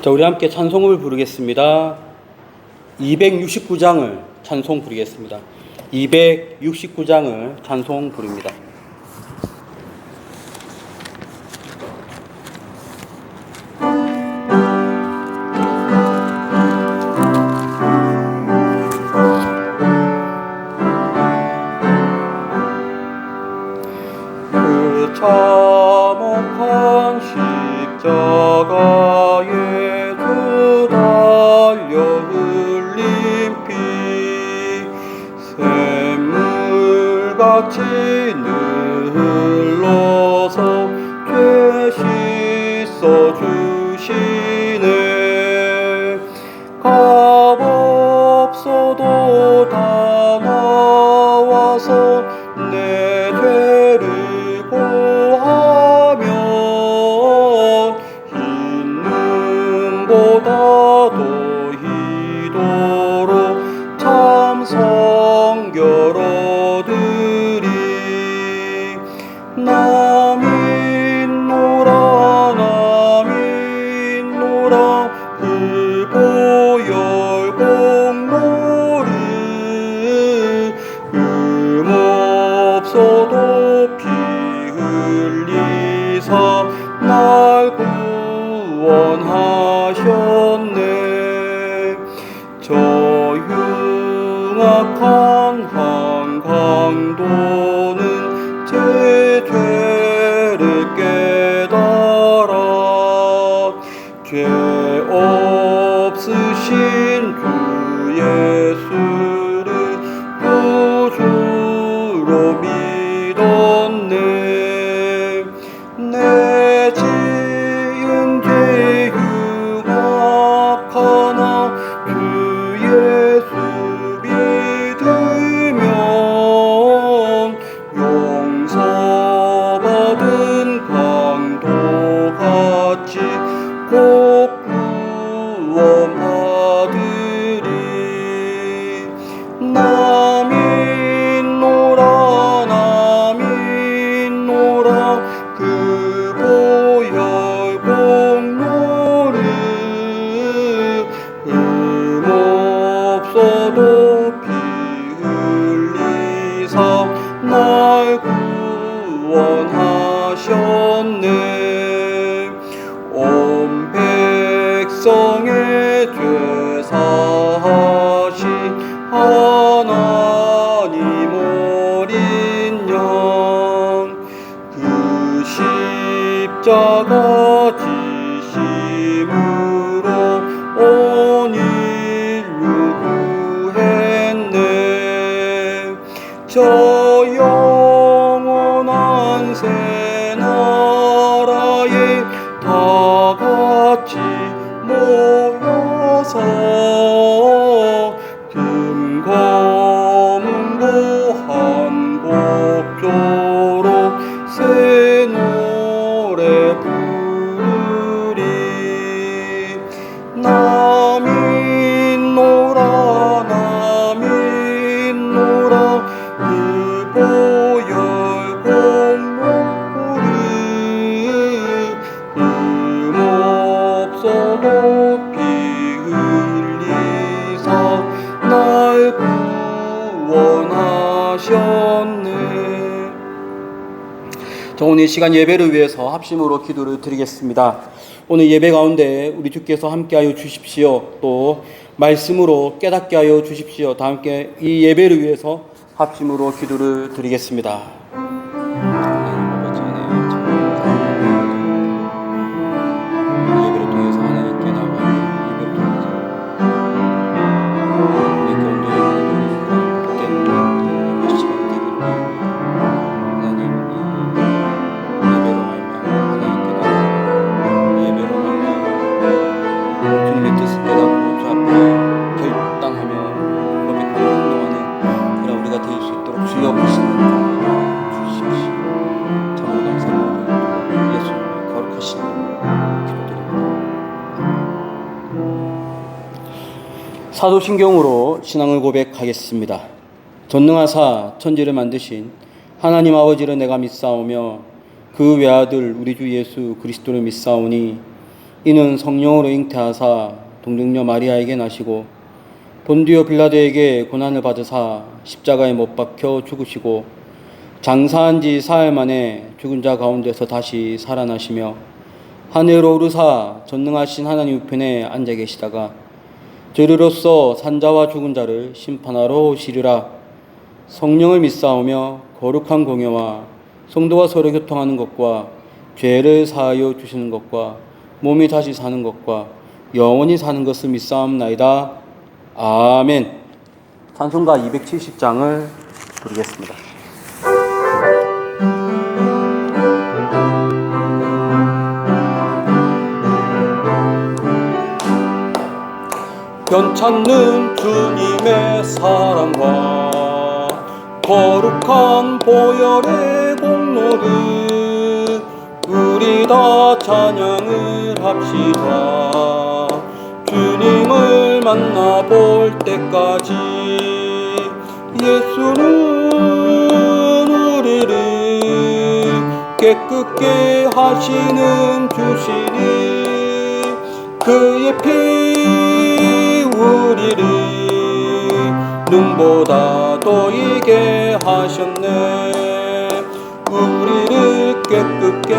자, 우리 함께 찬송을 부르겠습니다. 269장을 찬송 부르겠습니다. 269장을 찬송 부릅니다. 그 참혹한 십자가에 주 달려 흘린 피 샘물같이 흘러서 죄 씻어주시네. 값없어도 다 나와서 내 죄를 고하면 흰 눈보다도 희도록 참 성결 얻으리. 남인노라 그 보혈 공로를 없어도 피 흘리사 날 구원하셨네. 저 흉악한 한강도는 제 죄를 깨달아 죄 없으신 주 예수를 구주로 믿었네. 내 지은 죄 흉악하나 주 예수 믿으면 용서받은 강도같이 꼭 구원받으리. 남인노라 그 보혈 공로를 없어도 피 흘리사 날 구원하셨네. 온 백성의 죄 사하신 하나님 어린 양 그 십자가 지심으로 온 인류 구했네. 저 영원한 새 나라에 다 같이 모여서 금검은고 한곡조로 새 노래 부르리. 남인노라 그 보혈 공로를 없어도 피 흘리사 날 구원하셨네. 자, 오늘 이 시간 예배를 위해서 합심으로 기도를 드리겠습니다. 오늘 예배 가운데 우리 주께서 함께하여 주십시오. 또 말씀으로 깨닫게 하여 주십시오. 다 함께 이 예배를 위해서 합심으로 기도를 드리겠습니다. 사도신경으로 신앙을 고백하겠습니다. 전능하사 천지를 만드신 하나님 아버지를 내가 믿사오며 그 외아들 우리 주 예수 그리스도를 믿사오니 이는 성령으로 잉태하사 동정녀 마리아에게 나시고 본디오 빌라도에게 고난을 받으사 십자가에 못 박혀 죽으시고 장사한 지 사흘 만에 죽은 자 가운데서 다시 살아나시며 하늘로 오르사 전능하신 하나님 우편에 앉아 계시다가 저리로서 산자와 죽은 자를 심판하러 오시리라. 성령을 믿사오며 거룩한 공예와 성도와 서로 교통하는 것과 죄를 사하여 주시는 것과 몸이 다시 사는 것과 영원히 사는 것을 믿사옵나이다. 아멘. 찬송가 270장을 부르겠습니다. 변찮는 주님의 사랑과 거룩한 보혈의 공로를 우리 다 찬양을 합시다. 주님을 만나볼 때까지 예수는 우리를 깨끗게 하시는 주시니 그의 피 우리를 눈보다 더 이게 하셨네. 우리를 깨끗게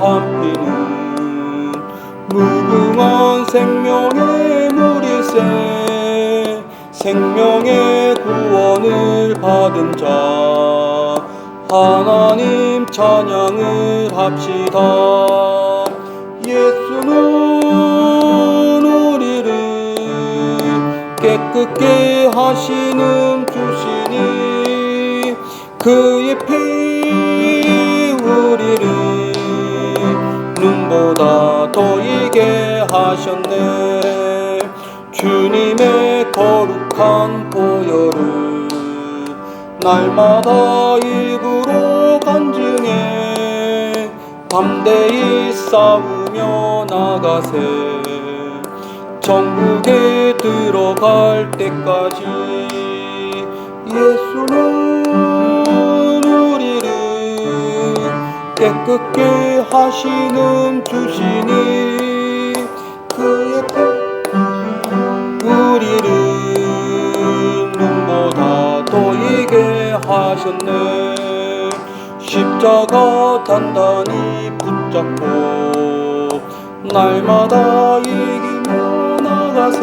한 피는 무궁한 생명의 물일세. 생명의 구원을 받은 자 하나님 찬양을 합시다. 예수는 깨끗게 하시는 주시니 그의 피 우리를 눈보다 더 이게 하셨네. 주님의 거룩한 보혈을 날마다 입으로 간증해 담대히 싸우며 나가세. 천국에 들어갈 때까지 예수는 우리를 깨끗게 하시는 주시니 그의 피 우리를 눈보다 더 이게 하셨네. 십자가 단단히 붙잡고 날마다 이기며 나가세.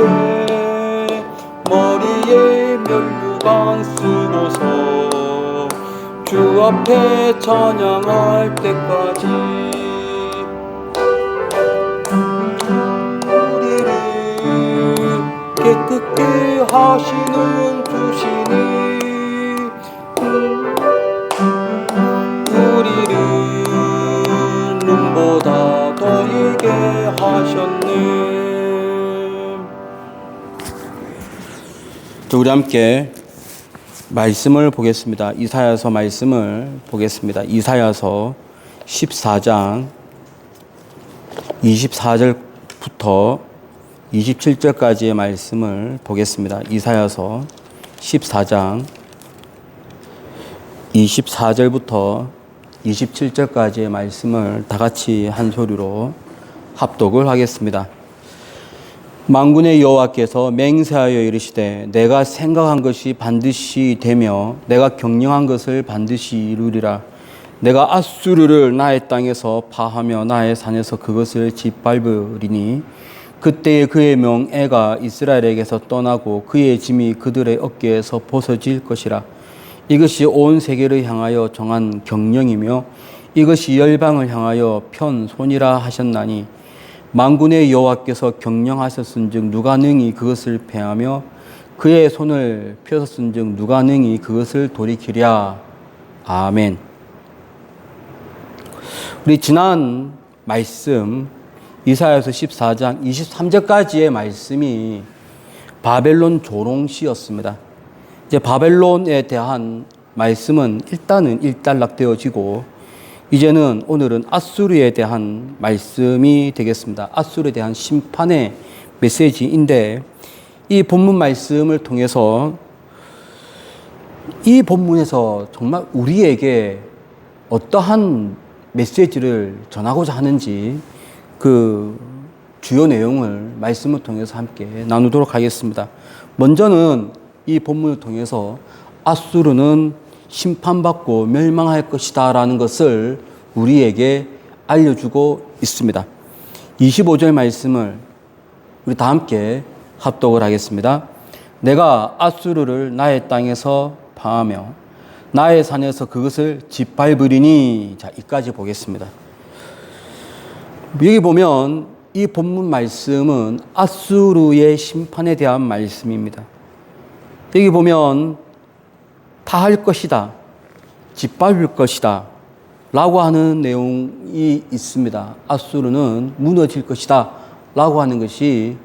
머리에 면류관 쓰고서 주 앞에 찬양할 때까지 우리를 깨끗게 하시는 주시니 우리를 눈보다 더 이게 하셨네. 우리 함께 말씀을 보겠습니다. 이사야서 말씀을 보겠습니다. 이사야서 14장 24절부터 27절까지의 말씀을 보겠습니다. 이사야서 14장 24절부터 27절까지의 말씀을 다 같이 한 소리로 합독을 하겠습니다. 만군의 여호와께서 맹세하여 이르시되 내가 생각한 것이 반드시 되며 내가 경영한 것을 반드시 이루리라. 내가 앗수르를 나의 땅에서 파하며 나의 산에서 그것을 짓밟으리니 그때에 그의 명예가 이스라엘에게서 떠나고 그의 짐이 그들의 어깨에서 벗어질 것이라. 이것이 온 세계를 향하여 정한 경령이며 이것이 열방을 향하여 편손이라 하셨나니 만군의 여호와께서 경영하셨은즉 누가 능히 그것을 패하며 그의 손을 펴셨은즉 누가 능히 그것을 돌이키랴. 아멘. 우리 지난 말씀 이사야서 14장 23절까지의 말씀이 바벨론 조롱시였습니다. 이제 바벨론에 대한 말씀은 일단은 일단락되어지고 이제는 오늘은 앗수르에 대한 말씀이 되겠습니다. 앗수르에 대한 심판의 메시지인데 이 본문 말씀을 통해서 이 본문에서 정말 우리에게 어떠한 메시지를 전하고자 하는지 그 주요 내용을 말씀을 통해서 함께 나누도록 하겠습니다. 먼저는 이 본문을 통해서 앗수르는 심판받고 멸망할 것이다 라는 것을 우리에게 알려주고 있습니다. 25절 말씀을 우리 다 함께 합독을 하겠습니다. 내가 앗수르를 나의 땅에서 파하며 나의 산에서 그것을 짓밟으리니. 자, 이까지 보겠습니다. 여기 보면 이 본문 말씀은 앗수르의 심판에 대한 말씀입니다. 여기 보면 파할 것이다, 짓밟을 것이다 라고 하는 내용이 있습니다. 앗수르는 무너질 것이다 라고 하는 것이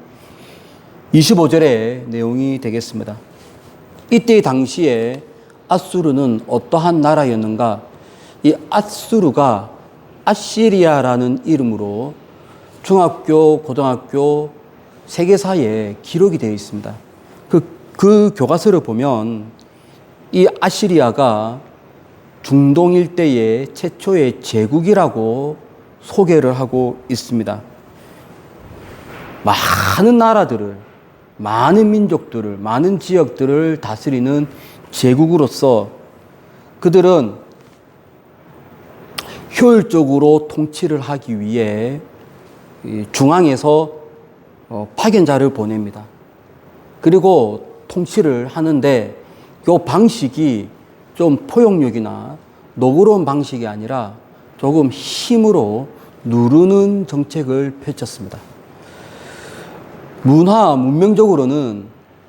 25절의 내용이 되겠습니다. 이때 당시에 앗수르는 어떠한 나라였는가? 이 앗수르가 아시리아라는 이름으로 중학교, 고등학교, 세계사에 기록이 되어 있습니다. 그 교과서를 보면 이 아시리아가 중동 일대의 최초의 제국이라고 소개를 하고 있습니다. 많은 나라들을, 많은 민족들을, 많은 지역들을 다스리는 제국으로서 그들은 효율적으로 통치를 하기 위해 중앙에서 파견자를 보냅니다. 그리고 통치를 하는데 이 방식이 좀 포용력이나 너그러운 방식이 아니라 조금 힘으로 누르는 정책을 펼쳤습니다. 문명적으로는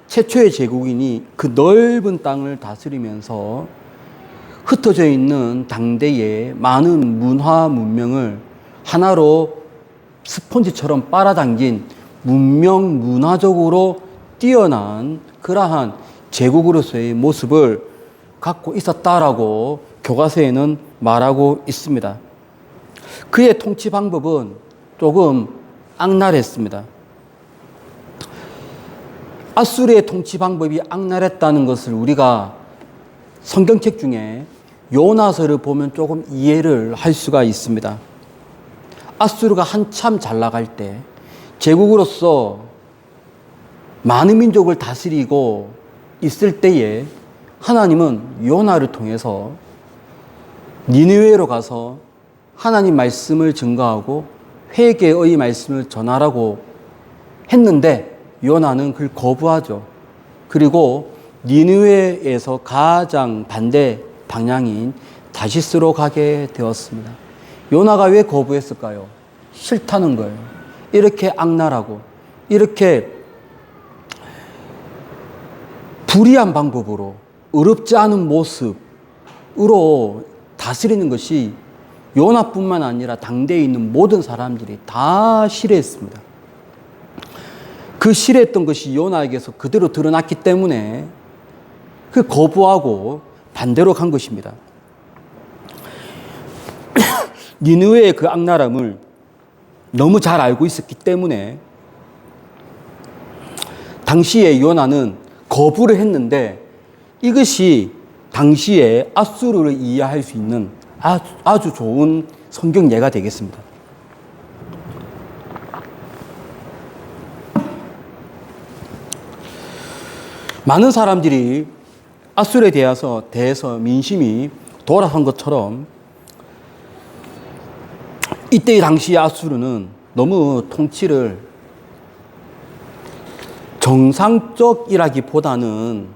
최초의 제국인이 그 넓은 땅을 다스리면서 흩어져 있는 당대의 많은 문명을 하나로 스폰지처럼 빨아당긴 문화적으로 뛰어난 그러한 제국으로서의 모습을 갖고 있었다라고 교과서에는 말하고 있습니다. 그의 통치 방법은 조금 악랄했습니다. 앗수르의 통치 방법이 악랄했다는 것을 우리가 성경책 중에 요나서를 보면 조금 이해를 할 수가 있습니다. 앗수르가 한참 잘 나갈 때 제국으로서 많은 민족을 다스리고 있을 때에 하나님은 요나를 통해서 니느웨로 가서 하나님 말씀을 증거하고 회개의 말씀을 전하라고 했는데 요나는 그걸 거부하죠. 그리고 니느웨에서 가장 반대 방향인 다시스로 가게 되었습니다. 요나가 왜 거부했을까요? 싫다는 거예요. 이렇게 악랄하고 이렇게 불의한 방법으로 어렵지 않은 모습으로 다스리는 것이 요나뿐만 아니라 당대에 있는 모든 사람들이 다 싫어했습니다. 그 싫어했던 것이 요나에게서 그대로 드러났기 때문에 그 거부하고 반대로 간 것입니다. 니느웨의 그 악랄함을 너무 잘 알고 있었기 때문에 당시에 요나는 거부를 했는데 이것이 당시에 앗수르를 이해할 수 있는 아주 좋은 성경 예가 되겠습니다. 많은 사람들이 앗수르에 대해서 민심이 돌아선 것처럼 이때 당시 앗수르는 너무 통치를 정상적이라기보다는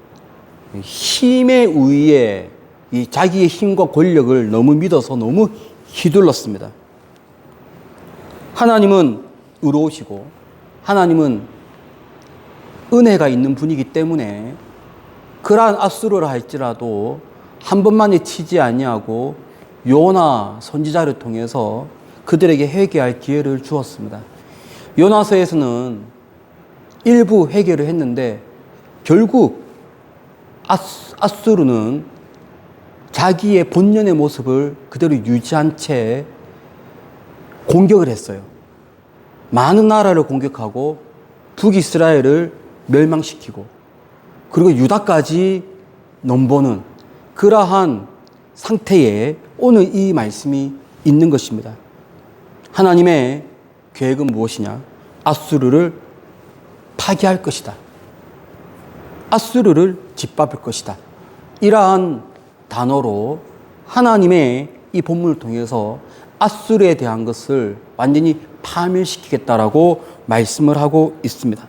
힘에 의해 이 자기의 힘과 권력을 너무 믿어서 너무 휘둘렀습니다. 하나님은 의로우시고 하나님은 은혜가 있는 분이기 때문에 그러한 앗수르라 할지라도 한 번만에 치지 아니하고 요나 선지자를 통해서 그들에게 회개할 기회를 주었습니다. 요나서에서는 일부 회개를 했는데 결국 앗수르는 자기의 본연의 모습을 그대로 유지한 채 공격을 했어요. 많은 나라를 공격하고 북이스라엘을 멸망시키고 그리고 유다까지 넘보는 그러한 상태에 오늘 이 말씀이 있는 것입니다. 하나님의 계획은 무엇이냐? 아수르를 파괴할 것이다. 아수르를 짓밟을 것이다. 이러한 단어로 하나님의 이 본문을 통해서 아수르에 대한 것을 완전히 파멸시키겠다라고 말씀을 하고 있습니다.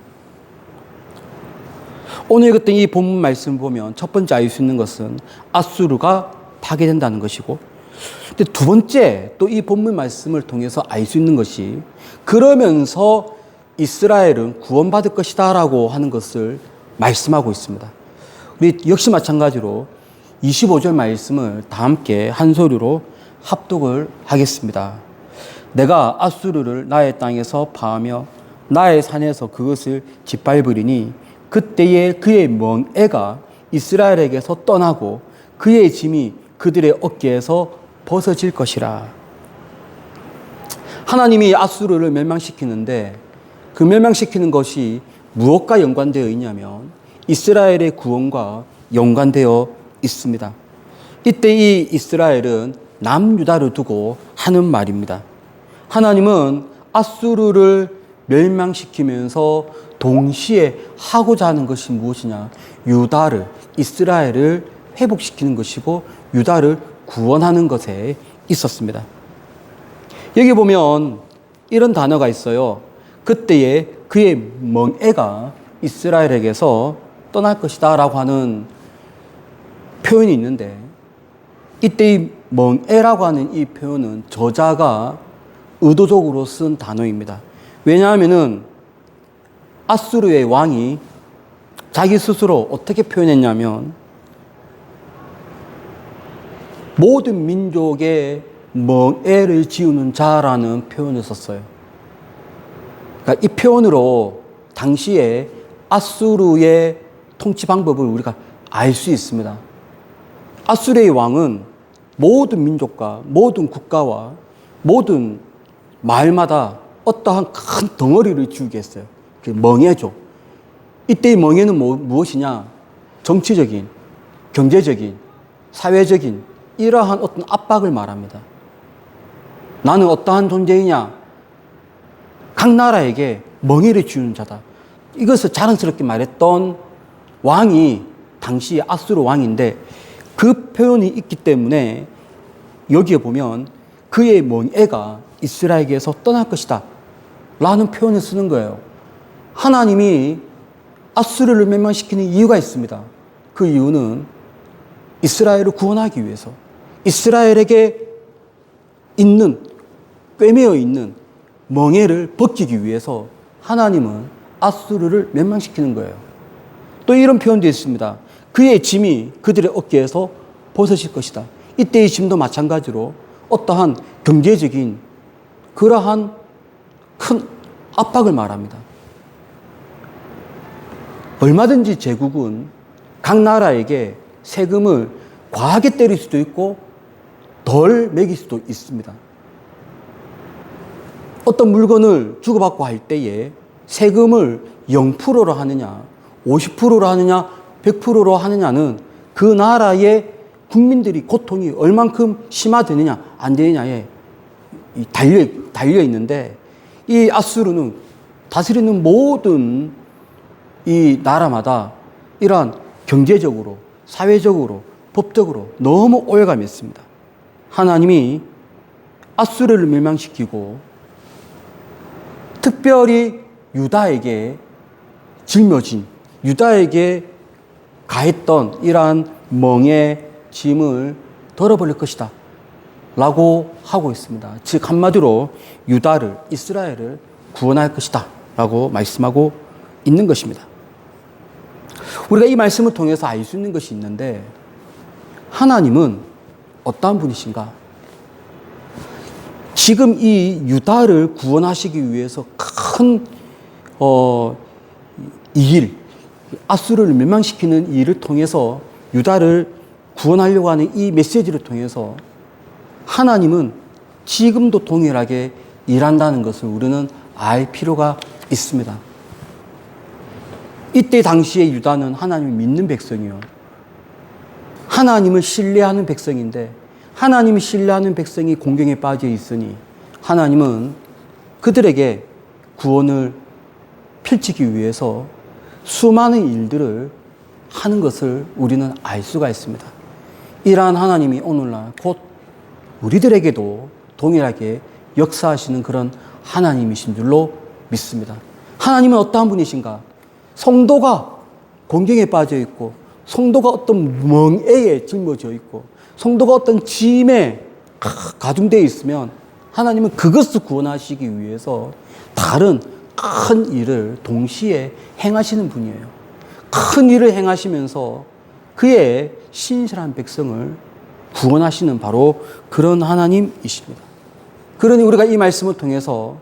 오늘 같은 이 본문 말씀을 보면 첫 번째 알 수 있는 것은 아수르가 파괴된다는 것이고, 근데 두 번째 또 이 본문 말씀을 통해서 알 수 있는 것이, 그러면서 이스라엘은 구원받을 것이다 라고 하는 것을 말씀하고 있습니다. 우리 역시 마찬가지로 25절 말씀을 다 함께 한 소리로 합독을 하겠습니다. 내가 아수르를 나의 땅에서 파하며 나의 산에서 그것을 짓밟으리니 그때에 그의 멍에가 이스라엘에게서 떠나고 그의 짐이 그들의 어깨에서 벗어질 것이라. 하나님이 아수르를 멸망시키는데 그 멸망시키는 것이 무엇과 연관되어 있냐면 이스라엘의 구원과 연관되어 있습니다. 이때 이 이스라엘은 남유다를 두고 하는 말입니다. 하나님은 아수르를 멸망시키면서 동시에 하고자 하는 것이 무엇이냐? 유다를, 이스라엘을 회복시키는 것이고 유다를 구원하는 것에 있었습니다. 여기 보면 이런 단어가 있어요. 그때에 그의 멍에가 이스라엘에게서 떠날 것이다 라고 하는 표현이 있는데, 이때 이 멍에라고 하는 이 표현은 저자가 의도적으로 쓴 단어입니다. 왜냐하면은 아수르의 왕이 자기 스스로 어떻게 표현했냐면 모든 민족의 멍에를 지우는 자라는 표현을 썼어요. 그러니까 이 표현으로 당시에 아수르의 통치 방법을 우리가 알 수 있습니다. 아수르의 왕은 모든 민족과 모든 국가와 모든 마을마다 어떠한 큰 덩어리를 지우게 했어요. 그게 멍에죠. 이때의 멍에는 무엇이냐? 정치적인, 경제적인, 사회적인 이러한 어떤 압박을 말합니다. 나는 어떠한 존재이냐? 각 나라에게 멍에를 지우는 자다. 이것을 자랑스럽게 말했던 왕이 당시 아수르 왕인데, 그 표현이 있기 때문에 여기에 보면 그의 멍에가 이스라엘에게서 떠날 것이다 라는 표현을 쓰는 거예요. 하나님이 아수르를 멸망시키는 이유가 있습니다. 그 이유는 이스라엘을 구원하기 위해서, 이스라엘에게 있는, 꿰매어 있는 멍에를 벗기기 위해서 하나님은 아수르를 멸망시키는 거예요. 또 이런 표현도 있습니다. 그의 짐이 그들의 어깨에서 벗어질 것이다. 이때의 짐도 마찬가지로 어떠한 경제적인 그러한 큰 압박을 말합니다. 얼마든지 제국은 각 나라에게 세금을 과하게 때릴 수도 있고 덜 매길 수도 있습니다. 어떤 물건을 주고받고 할 때에 세금을 0%로 하느냐, 50%로 하느냐, 100%로 하느냐는 그 나라의 국민들이 고통이 얼만큼 심화되느냐, 안 되느냐에 달려 있는데, 이 아수르는 다스리는 모든 이 나라마다 이러한 경제적으로, 사회적으로, 법적으로 너무 오해감이 있습니다. 하나님이 아수르를 멸망시키고 특별히 유다에게 짊어진, 유다에게 가했던 이러한 멍의 짐을 덜어버릴 것이다 라고 하고 있습니다. 즉 한마디로 유다를, 이스라엘을 구원할 것이다 라고 말씀하고 있는 것입니다. 우리가 이 말씀을 통해서 알 수 있는 것이 있는데, 하나님은 어떠한 분이신가? 지금 이 유다를 구원하시기 위해서 큰 일, 아수르를 멸망시키는 일을 통해서 유다를 구원하려고 하는 이 메시지를 통해서 하나님은 지금도 동일하게 일한다는 것을 우리는 알 필요가 있습니다. 이때 당시에 유다는 하나님을 믿는 백성이요, 하나님을 신뢰하는 백성인데, 하나님을 신뢰하는 백성이 공경에 빠져 있으니 하나님은 그들에게 구원을 펼치기 위해서 수많은 일들을 하는 것을 우리는 알 수가 있습니다. 이러한 하나님이 오늘날 곧 우리들에게도 동일하게 역사하시는 그런 하나님이신 줄로 믿습니다. 하나님은 어떠한 분이신가? 성도가 곤경에 빠져 있고, 성도가 어떤 멍에에 짊어져 있고, 성도가 어떤 짐에 가중되어 있으면 하나님은 그것을 구원하시기 위해서 다른 큰 일을 동시에 행하시는 분이에요. 큰 일을 행하시면서 그의 신실한 백성을 구원하시는 바로 그런 하나님이십니다. 그러니 우리가 이 말씀을 통해서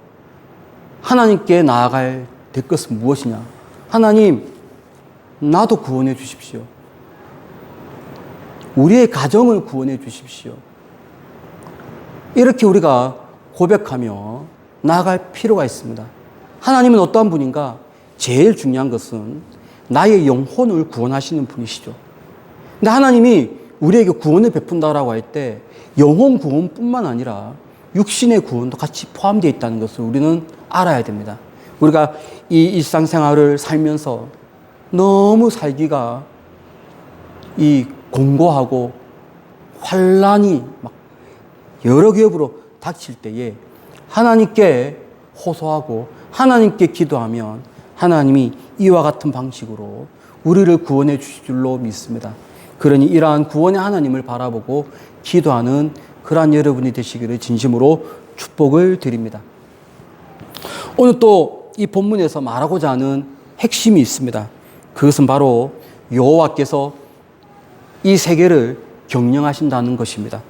하나님께 나아갈 될 것은 무엇이냐? 하나님, 나도 구원해 주십시오. 우리의 가정을 구원해 주십시오. 이렇게 우리가 고백하며 나아갈 필요가 있습니다. 하나님은 어떠한 분인가? 제일 중요한 것은 나의 영혼을 구원하시는 분이시죠. 근데 하나님이 우리에게 구원을 베푼다라고 할 때 영혼 구원뿐만 아니라 육신의 구원도 같이 포함되어 있다는 것을 우리는 알아야 됩니다. 우리가 이 일상생활을 살면서 너무 살기가 공고하고 환란이 막 여러 겹으로 닥칠 때에 하나님께 호소하고 하나님께 기도하면 하나님이 이와 같은 방식으로 우리를 구원해 주실 줄로 믿습니다. 그러니 이러한 구원의 하나님을 바라보고 기도하는 그러한 여러분이 되시기를 진심으로 축복을 드립니다. 오늘 또 이 본문에서 말하고자 하는 핵심이 있습니다. 그것은 바로 여호와께서 이 세계를 경영하신다는 것입니다.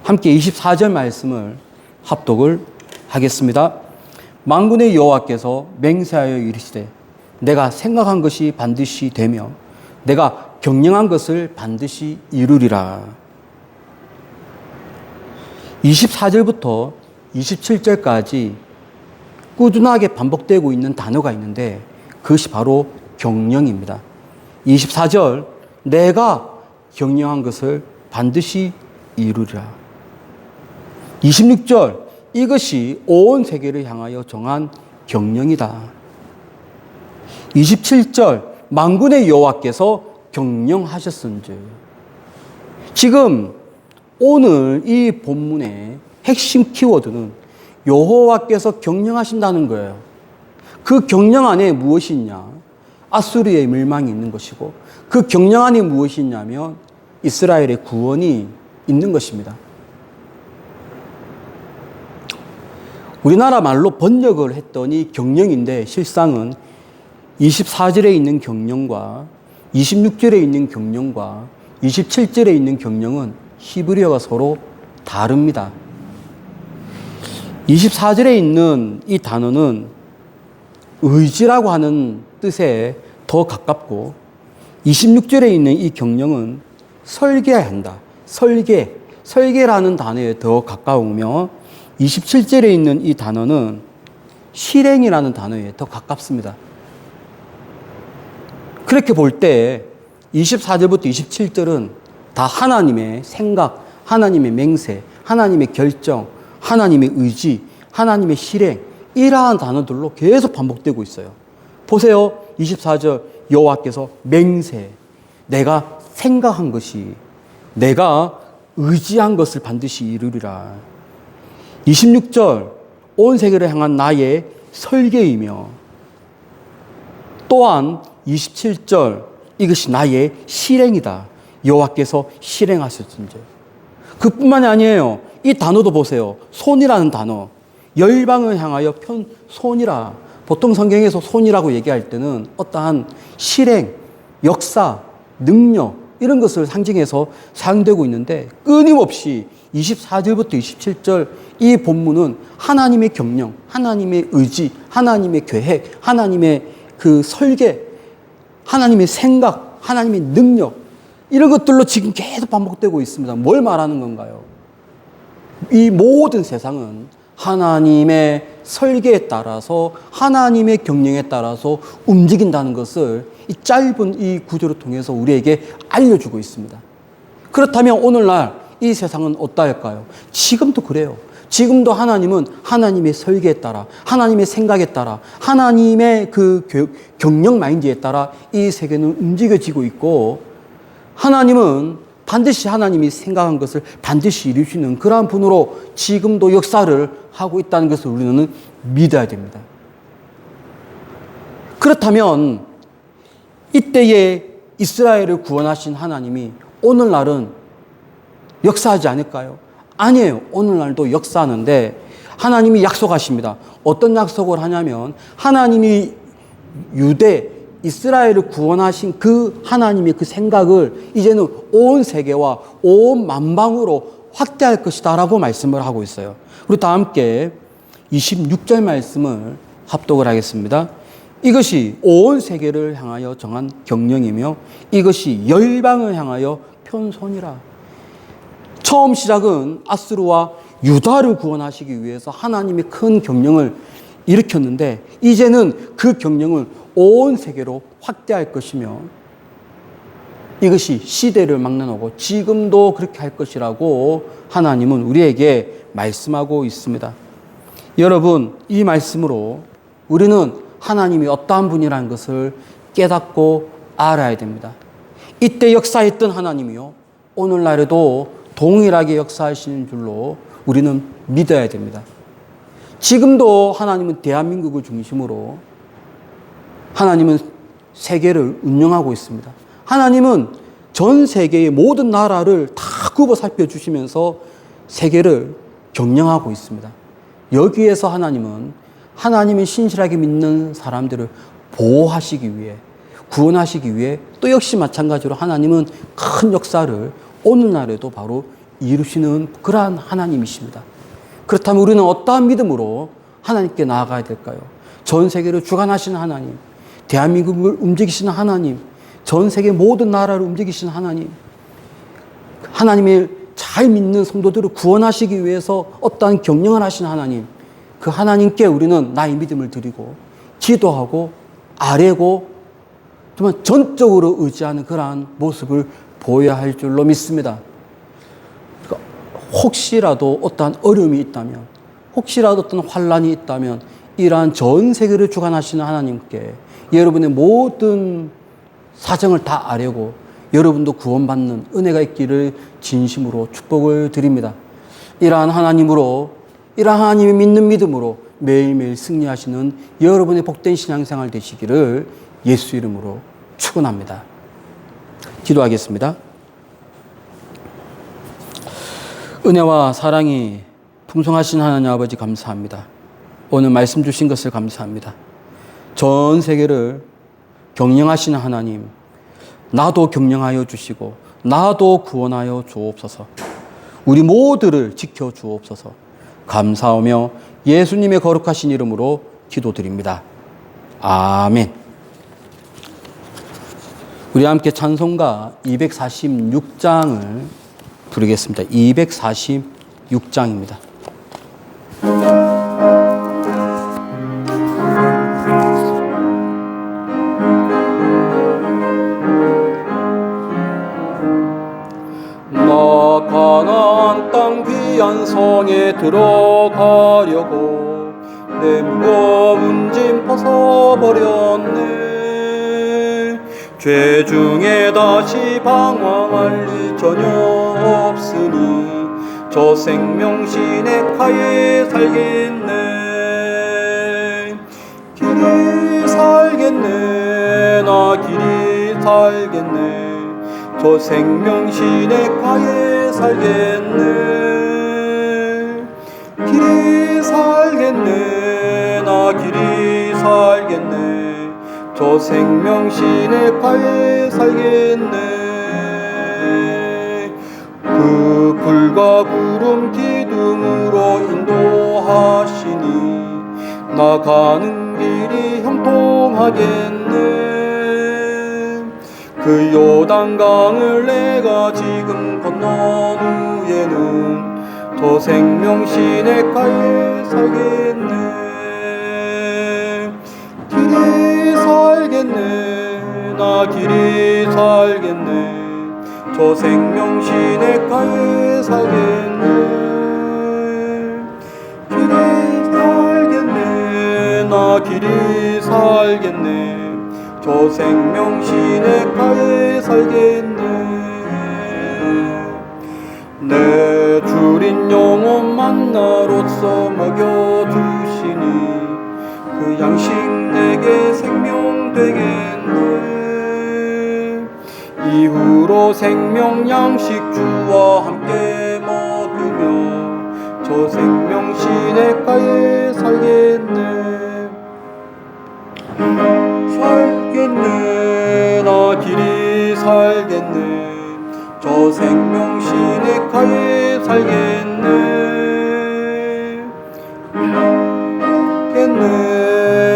함께 24절 말씀을 합독을 하겠습니다. 만군의 여호와께서 맹세하여 이르시되 내가 생각한 것이 반드시 되며 내가 경영한 것을 반드시 이루리라. 24절부터 27절까지 꾸준하게 반복되고 있는 단어가 있는데 그것이 바로 경영입니다. 24절, 내가 경영한 것을 반드시 이루리라. 26절, 이것이 온 세계를 향하여 정한 경영이다. 27절, 만군의 여호와께서 경영하셨은즉. 지금 오늘 이 본문의 핵심 키워드는 여호와께서 경영하신다는 거예요. 그 경영 안에 무엇이 있냐? 아수르의 멸망이 있는 것이고 그 경영 안에 무엇이 있냐면 이스라엘의 구원이 있는 것입니다. 우리나라 말로 번역을 했더니 경영인데 실상은 24절에 있는 경영과 26절에 있는 경영과 27절에 있는 경영은 히브리어가 서로 다릅니다. 24절에 있는 이 단어는 의지라고 하는 뜻에 더 가깝고 26절에 있는 이 경영은 설계해야 한다. 설계라는 단어에 더 가까우며 27절에 있는 이 단어는 실행이라는 단어에 더 가깝습니다. 그렇게 볼 때 24절부터 27절은 다 하나님의 생각, 하나님의 맹세, 하나님의 결정, 하나님의 의지, 하나님의 실행, 이러한 단어들로 계속 반복되고 있어요. 보세요. 24절 여호와께서 맹세, 내가 생각한 것이, 내가 의지한 것을 반드시 이루리라. 26절 온 세계를 향한 나의 설계이며, 또한 27절 이것이 나의 실행이다. 여호와께서 실행하셨은지. 그뿐만이 아니에요. 이 단어도 보세요. 손이라는 단어. 열방을 향하여 편 손이라. 보통 성경에서 손이라고 얘기할 때는 어떠한 실행, 역사, 능력 이런 것을 상징해서 사용되고 있는데 끊임없이 24절부터 27절 이 본문은 하나님의 경영, 하나님의 의지, 하나님의 계획, 하나님의 그 설계, 하나님의 생각, 하나님의 능력 이런 것들로 지금 계속 반복되고 있습니다. 뭘 말하는 건가요? 이 모든 세상은 하나님의 설계에 따라서 하나님의 경영에 따라서 움직인다는 것을 이 짧은 이 구절을 통해서 우리에게 알려주고 있습니다. 그렇다면 오늘날 이 세상은 어떠할까요? 지금도 그래요. 지금도 하나님은 하나님의 설계에 따라, 하나님의 생각에 따라, 하나님의 그 경영 마인드에 따라 이 세계는 움직여지고 있고, 하나님은 반드시 하나님이 생각한 것을 반드시 이루시는 그러한 분으로 지금도 역사를 하고 있다는 것을 우리는 믿어야 됩니다. 그렇다면 이때에 이스라엘을 구원하신 하나님이 오늘날은 역사하지 않을까요? 아니에요. 오늘날도 역사하는데 하나님이 약속하십니다. 어떤 약속을 하냐면 하나님이 유대, 이스라엘을 구원하신 그 하나님의 그 생각을 이제는 온 세계와 온 만방으로 확대할 것이다 라고 말씀을 하고 있어요. 우리 다 함께 26절 말씀을 합독을 하겠습니다. 이것이 온 세계를 향하여 정한 경령이며 이것이 열방을 향하여 편손이라. 처음 시작은 아스루와 유다를 구원하시기 위해서 하나님이 큰 경령을 일으켰는데 이제는 그 경령을 온 세계로 확대할 것이며 이것이 시대를 막론하고 지금도 그렇게 할 것이라고 하나님은 우리에게 말씀하고 있습니다. 여러분, 이 말씀으로 우리는 하나님이 어떠한 분이라는 것을 깨닫고 알아야 됩니다. 이때 역사했던 하나님이요, 오늘날에도 동일하게 역사하시는 줄로 우리는 믿어야 됩니다. 지금도 하나님은 대한민국을 중심으로 하나님은 세계를 운영하고 있습니다. 하나님은 전 세계의 모든 나라를 다 굽어 살펴주시면서 세계를 경영하고 있습니다. 여기에서 하나님은 하나님이 신실하게 믿는 사람들을 보호하시기 위해, 구원하시기 위해 또 역시 마찬가지로 하나님은 큰 역사를 오늘날에도 바로 이루시는 그러한 하나님이십니다. 그렇다면 우리는 어떠한 믿음으로 하나님께 나아가야 될까요? 전 세계를 주관하시는 하나님, 대한민국을 움직이시는 하나님, 전 세계 모든 나라를 움직이시는 하나님, 하나님을 잘 믿는 성도들을 구원하시기 위해서 어떠한 경영을 하시는 하나님, 그 하나님께 우리는 나의 믿음을 드리고 기도하고 아뢰고 정말 전적으로 의지하는 그러한 모습을 보여야 할 줄로 믿습니다. 혹시라도 어떠한 어려움이 있다면, 혹시라도 어떤 환란이 있다면 이러한 전 세계를 주관하시는 하나님께 여러분의 모든 사정을 다 아뢰고 여러분도 구원받는 은혜가 있기를 진심으로 축복을 드립니다. 이러한 하나님으로, 이러한 하나님이 믿는 믿음으로 매일매일 승리하시는 여러분의 복된 신앙생활 되시기를 예수 이름으로 축원합니다. 기도하겠습니다. 은혜와 사랑이 풍성하신 하나님 아버지 감사합니다. 오늘 말씀 주신 것을 감사합니다. 전 세계를 경영하시는 하나님, 나도 경영하여 주시고 나도 구원하여 주옵소서. 우리 모두를 지켜 주옵소서. 감사하며 예수님의 거룩하신 이름으로 기도드립니다. 아멘. 우리 함께 찬송가 246장을 부르겠습니다. 246장입니다. 나 가나안 땅 귀한 성에 들어가려고 내 무거운 짐 벗어버렸네. 죄 중에 다시 방황할 리 전혀 없으니 저 생명신의 가에 살겠네. 길이 살겠네. 나 길이 살겠네. 저 생명신의 가에 살겠네. 길이 살겠네. 나 길이 살겠네. 저 생명신의 가에 살겠네. 그 불과 구름 기둥으로 인도하시니 나가는 길이 형통하겠네. 그 요단강을 내가 지금 건넌 후에는 저 생명신의 가에 살겠네. 길이 살겠네. 나 길이 살겠네. 저 생명신의 가에 살겠네. 나 길이 살겠네. 저 생명 시냇가에 살겠네. 내 주린 영혼 만나로서 먹여주시니 그 양식 내게 생명 되겠네. 이후로 생명 양식 주와 함께 먹으며 저 생명 시냇가에 살겠네. 살겠네. 나 길이 살겠네. 저 생명 시냇가에 살겠네.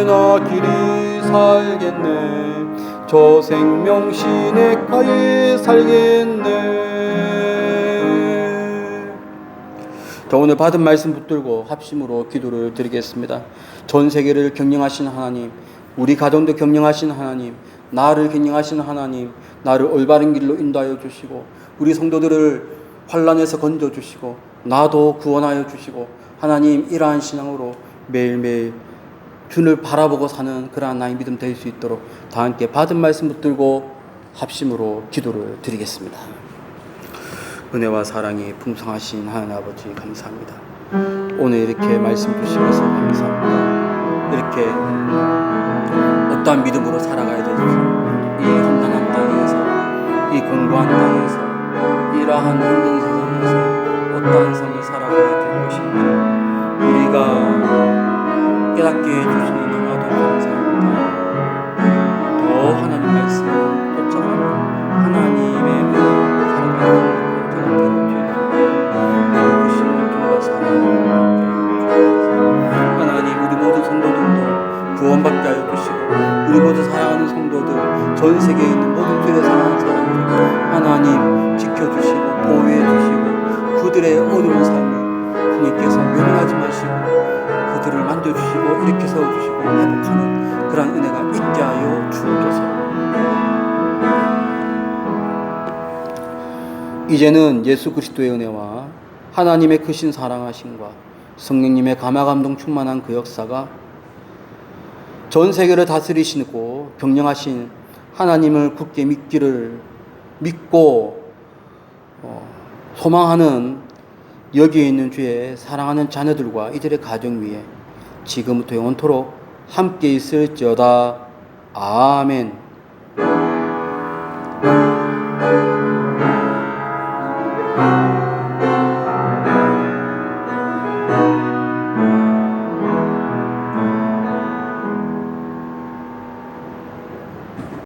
나 길이 살겠네. 저 생명 시냇가에 살겠네. 자, 오늘 받은 말씀 붙들고 합심으로 기도를 드리겠습니다. 전 세계를 경영하신 하나님, 우리 가정도 경영하신 하나님, 나를 경영하신 하나님, 나를 올바른 길로 인도하여 주시고 우리 성도들을 환난에서 건져주시고 나도 구원하여 주시고 하나님, 이러한 신앙으로 매일매일 주를 바라보고 사는 그러한 나의 믿음 될 수 있도록 다 함께 받은 말씀 붙들고 합심으로 기도를 드리겠습니다. 은혜와 사랑이 풍성하신 하나님 아버지 감사합니다. 오늘 이렇게 말씀 주시면서 감사합니다. 이렇게 어떠한 믿음으로 살아가야 되지, 이 험난한 땅에서, 이 공고한 땅에서, 이러한 힘든 세상에서 어떠한 삶을 살아가야 될 것인지 우리가 깨닫게 해주시니 너무나도 감사합니다. 더 하나님 말씀을 쫓아가는 하나님의 은혜로 살아가는 저가 되어주시니 주님과 사랑을 하나님, 우리 모든 성도들도 구원받게 하여 주시고 우리 모두 사랑하는 성도들, 전 세계에 있는 모든 주의 사랑하는 사람들 하나님 지켜주시고 보호해 주시고 그들의 어려운 삶을 주님께서 명하지 마시고 그들을 만져주시고 일으켜 세워주시고 회복하는 그러한 은혜가 있게 하여 주옵소서. 이제는 예수 그리스도의 은혜와 하나님의 크신 사랑하심과 성령님의 감화감동 충만한 그 역사가 전 세계를 다스리시고 경영하신 하나님을 굳게 믿고 소망하는 여기에 있는 주의 사랑하는 자녀들과 이들의 가정 위에 지금부터 영원토록 함께 있을지어다. 아멘.